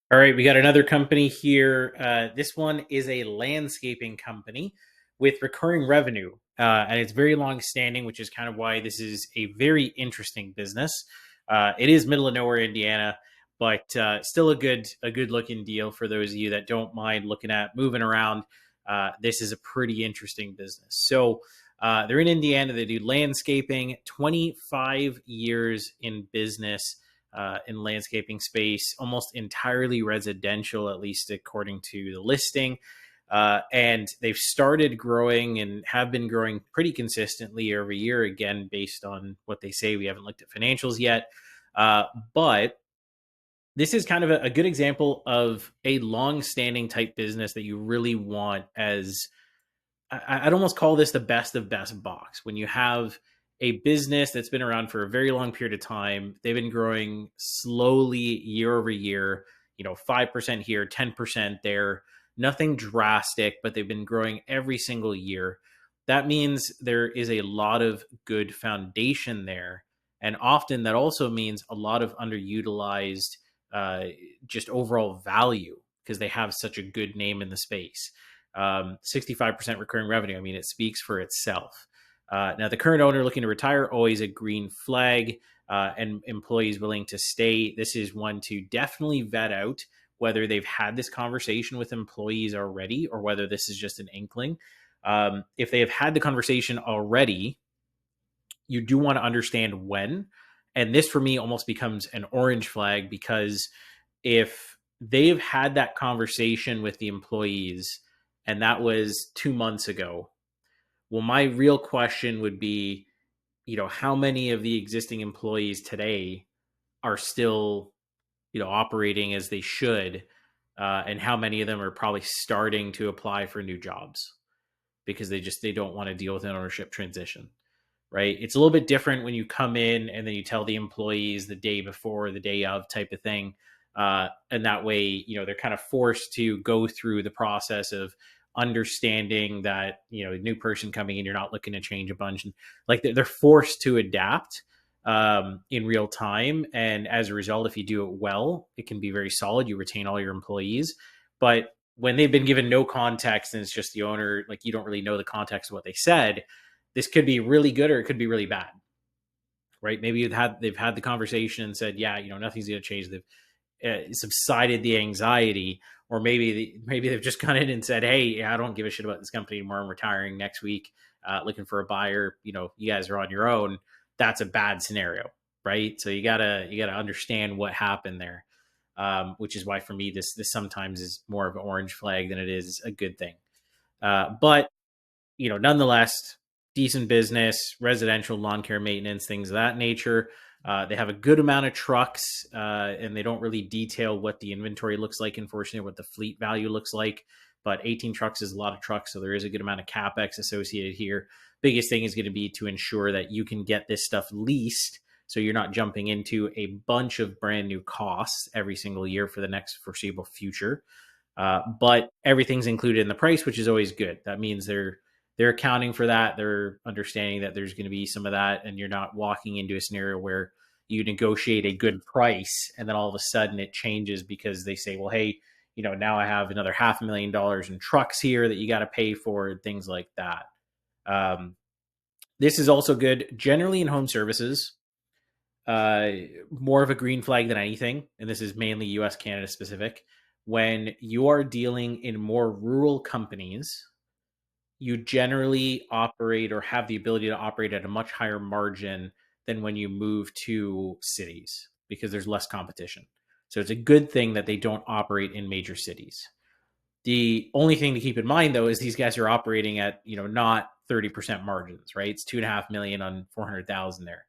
All right, we got another company here. This one is a landscaping company with recurring revenue, and it's very long standing, which is kind of why this is a very interesting business. It is middle of nowhere, Indiana, but still a good looking deal for those of you that don't mind looking at moving around. This is a pretty interesting business. So they're in Indiana. They do landscaping. 25 years in business in landscaping space, almost entirely residential, at least according to the listing. And they've started growing and have been growing pretty consistently every year, again, based on what they say. We haven't looked at financials yet. But this is kind of a good example of a long standing type business that you really want as I'd almost call this the best of best box. When you have a business that's been around for a very long period of time, they've been growing slowly year over year, 5% here, 10% there, nothing drastic, but they've been growing every single year. That means there is a lot of good foundation there. And often that also means a lot of underutilized, uh, just overall value because they have such a good name in the space. 65% recurring revenue. I mean, it speaks for itself. Now, the current owner looking to retire, always a green flag, and employees willing to stay. This is one to definitely vet out whether they've had this conversation with employees already or whether this is just an inkling. If they have had the conversation already, you do want to understand when. And this for me almost becomes an orange flag because if they've had that conversation with the employees and that was 2 months ago, well, my real question would be, how many of the existing employees today are still, operating as they should, and how many of them are probably starting to apply for new jobs because they don't want to deal with an ownership transition, right? It's a little bit different when you come in and then you tell the employees the day before, the day of type of thing. And that way, they're kind of forced to go through the process of understanding that, a new person coming in, you're not looking to change a bunch. And like they're forced to adapt in real time. And as a result, if you do it well, it can be very solid. You retain all your employees. But when they've been given no context and it's just the owner, like you don't really know the context of what they said, this could be really good or it could be really bad, right? Maybe they've had the conversation and said, yeah, nothing's going to change. They've subsided the anxiety, or maybe they've just gone in and said, hey, I don't give a shit about this company anymore. I'm retiring next week, looking for a buyer. You guys are on your own. That's a bad scenario, right? So you gotta understand what happened there, which is why for me this sometimes is more of an orange flag than it is a good thing. But nonetheless, decent business, residential lawn care maintenance, things of that nature. They have a good amount of trucks, and they don't really detail what the inventory looks like, unfortunately, what the fleet value looks like. But 18 trucks is a lot of trucks, so there is a good amount of capex associated here. Biggest thing is going to be to ensure that you can get this stuff leased, so you're not jumping into a bunch of brand new costs every single year for the next foreseeable future. But everything's included in the price, which is always good. That means they're accounting for that. They're understanding that there's going to be some of that, and you're not walking into a scenario where you negotiate a good price and then all of a sudden it changes because they say, well, hey, now I have another $500,000 in trucks here that you got to pay for, things like that. Um, this is also good generally in home services, uh, more of a green flag than anything. And this is mainly US, Canada specific. When you are dealing in more rural companies, you generally operate or have the ability to operate at a much higher margin than when you move to cities because there's less competition. So it's a good thing that they don't operate in major cities. The only thing to keep in mind though is these guys are operating at not 30% margins, right? It's 2.5 million on 400,000 there.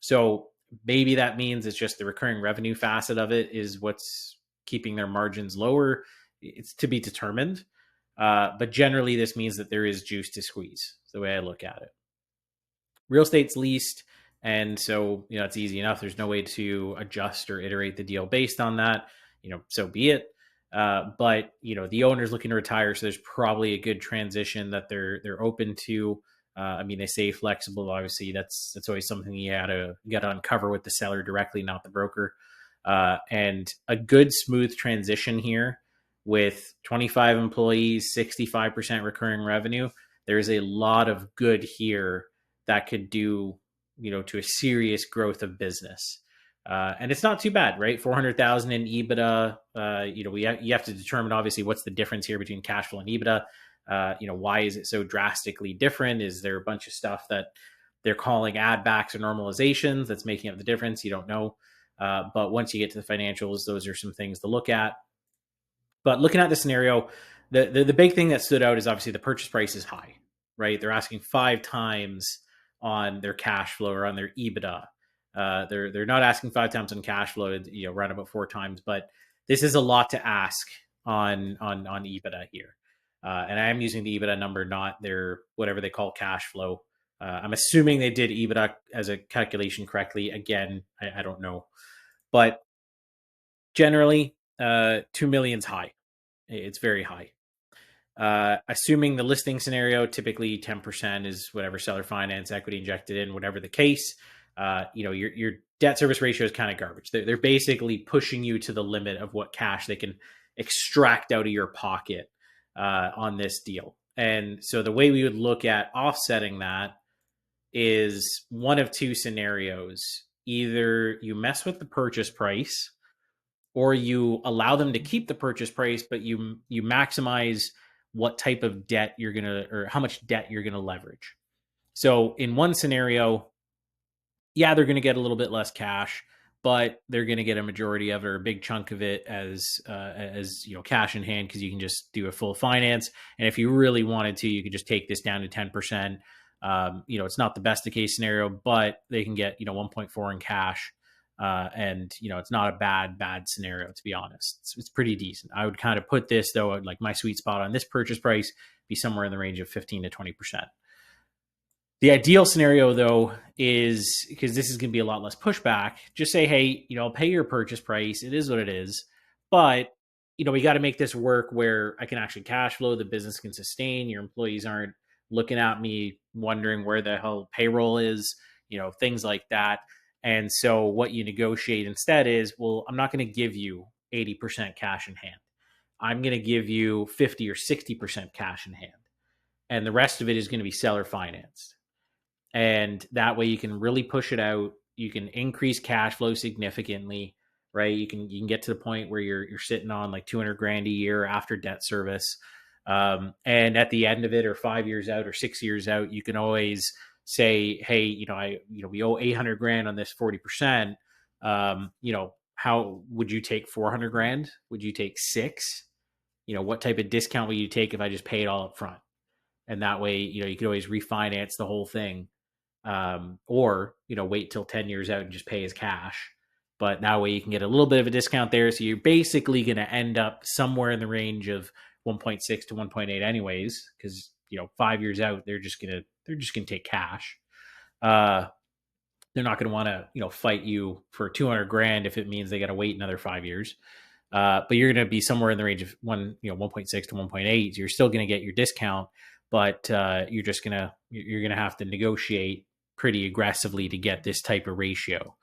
So maybe that means it's just the recurring revenue facet of it is what's keeping their margins lower. It's to be determined. But generally, this means that there is juice to squeeze. Is the way I look at it. Real estate's leased, and so it's easy enough. There's no way to adjust or iterate the deal based on that. So be it. But the owner's looking to retire, so there's probably a good transition that they're open to. I mean, they say flexible. Obviously, that's always something you gotta uncover with the seller directly, not the broker. And a good smooth transition here with 25 employees, 65% recurring revenue. There's a lot of good here that could do, to a serious growth of business. And it's not too bad, right? 400,000 in EBITDA. You have to determine obviously what's the difference here between cash flow and EBITDA. Why is it so drastically different? Is there a bunch of stuff that they're calling add backs or normalizations that's making up the difference? You don't know. But once you get to the financials, those are some things to look at. But looking at the scenario, the big thing that stood out is obviously the purchase price is high, right? They're asking 5 times on their cash flow or on their EBITDA. They're not asking 5 times on cash flow, around about 4 times, but this is a lot to ask on EBITDA here. And I am using the EBITDA number, not their whatever they call cash flow. I'm assuming they did EBITDA as a calculation correctly. Again, I don't know, but generally, 2 million's high. It's very high. Assuming the listing scenario, typically 10% is whatever seller finance equity injected in, whatever the case. Your debt service ratio is kind of garbage. They're basically pushing you to the limit of what cash they can extract out of your pocket on this deal. And so the way we would look at offsetting that is one of two scenarios. Either you mess with the purchase price, or you allow them to keep the purchase price, but you maximize what type of debt you're gonna, or how much debt you're gonna leverage. So in one scenario, yeah, they're gonna get a little bit less cash, but they're gonna get a majority of it or a big chunk of it as cash in hand, because you can just do a full finance. And if you really wanted to, you could just take this down to 10%. It's not the best of case scenario, but they can get 1.4 in cash. And it's not a bad scenario, to be honest. It's pretty decent. I would kind of put this, though, like my sweet spot on this purchase price be somewhere in the range of 15 to 20%. The ideal scenario, though, is, because this is going to be a lot less pushback, just say, hey, I'll pay your purchase price. It is what it is. But, we got to make this work where I can actually cash flow, the business can sustain, your employees aren't looking at me wondering where the hell payroll is, things like that. And so what you negotiate instead is, well, I'm not going to give you 80% cash in hand. I'm going to give you 50 or 60% cash in hand. And the rest of it is going to be seller financed. And that way you can really push it out. You can increase cash flow significantly, right? You can get to the point where you're sitting on like 200 grand a year after debt service. And at the end of it, or 5 years out or 6 years out, you can always say, hey, we owe 800 grand on this 40%. How would you take 400 grand? Would you take 6? What type of discount will you take if I just pay it all up front? And that way, you could always refinance the whole thing. Or wait till 10 years out and just pay as cash. But that way you can get a little bit of a discount there. So you're basically going to end up somewhere in the range of 1.6 to 1.8 anyways, because 5 years out they're just gonna take cash. They're not going to want to fight you for 200 grand if it means they got to wait another 5 years. But you're going to be somewhere in the range of 1.6 to 1.8. You're still going to get your discount, but you're going to have to negotiate pretty aggressively to get this type of ratio.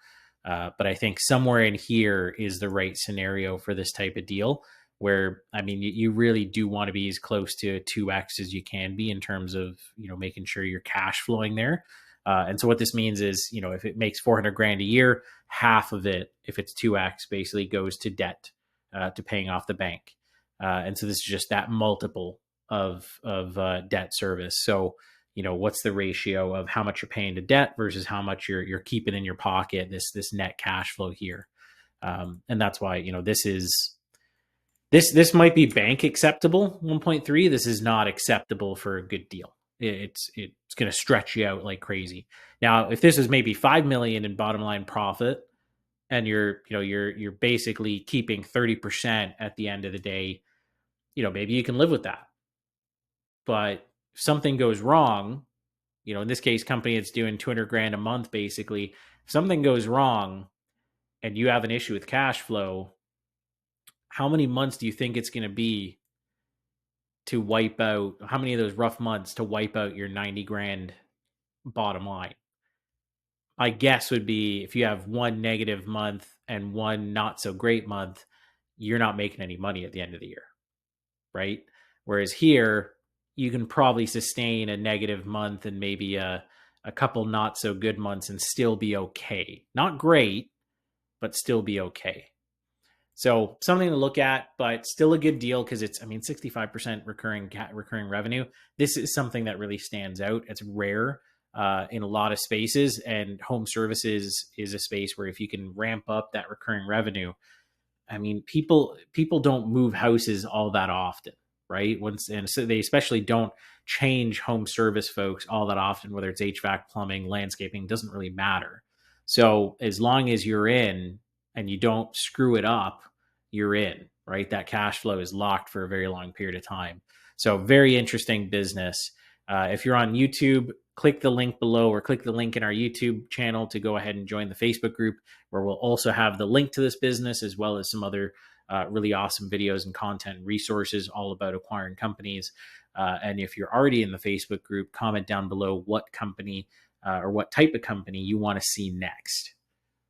But I think somewhere in here is the right scenario for this type of deal, where, I mean, you really do want to be as close to 2x as you can be in terms of, making sure you're cash flowing there. And so what this means is, if it makes 400 grand a year, half of it, if it's 2x, basically goes to debt, to paying off the bank. And so this is just that multiple of debt service. So, what's the ratio of how much you're paying to debt versus how much you're keeping in your pocket, this net cash flow here. And that's why, this might be bank acceptable 1.3. This is not acceptable for a good deal. It's going to stretch you out like crazy. Now, if this is maybe 5 million in bottom line profit, and you're basically keeping 30% at the end of the day, maybe you can live with that. But if something goes wrong, in this case, company that's doing 200 grand a month, basically, if something goes wrong and you have an issue with cash flow, how many months do you think it's going to be to wipe out, how many of those rough months to wipe out your 90 grand bottom line? My guess would be, if you have one negative month and one not so great month, you're not making any money at the end of the year, right? Whereas here, you can probably sustain a negative month and maybe a couple not so good months and still be okay. Not great, but still be okay. So something to look at, but still a good deal because it's, I mean, 65% recurring revenue. This is something that really stands out. It's rare in a lot of spaces, and home services is a space where if you can ramp up that recurring revenue, I mean, people don't move houses all that often, right? Once, and so they especially don't change home service folks all that often, whether it's HVAC, plumbing, landscaping, doesn't really matter. So as long as you're in and you don't screw it up, you're in, right? That cash flow is locked for a very long period of time. So very interesting business. If you're on YouTube, click the link below or click the link in our YouTube channel to go ahead and join the Facebook group, where we'll also have the link to this business as well as some other really awesome videos and content and resources all about acquiring companies. And if you're already in the Facebook group, comment down below what company or what type of company you want to see next.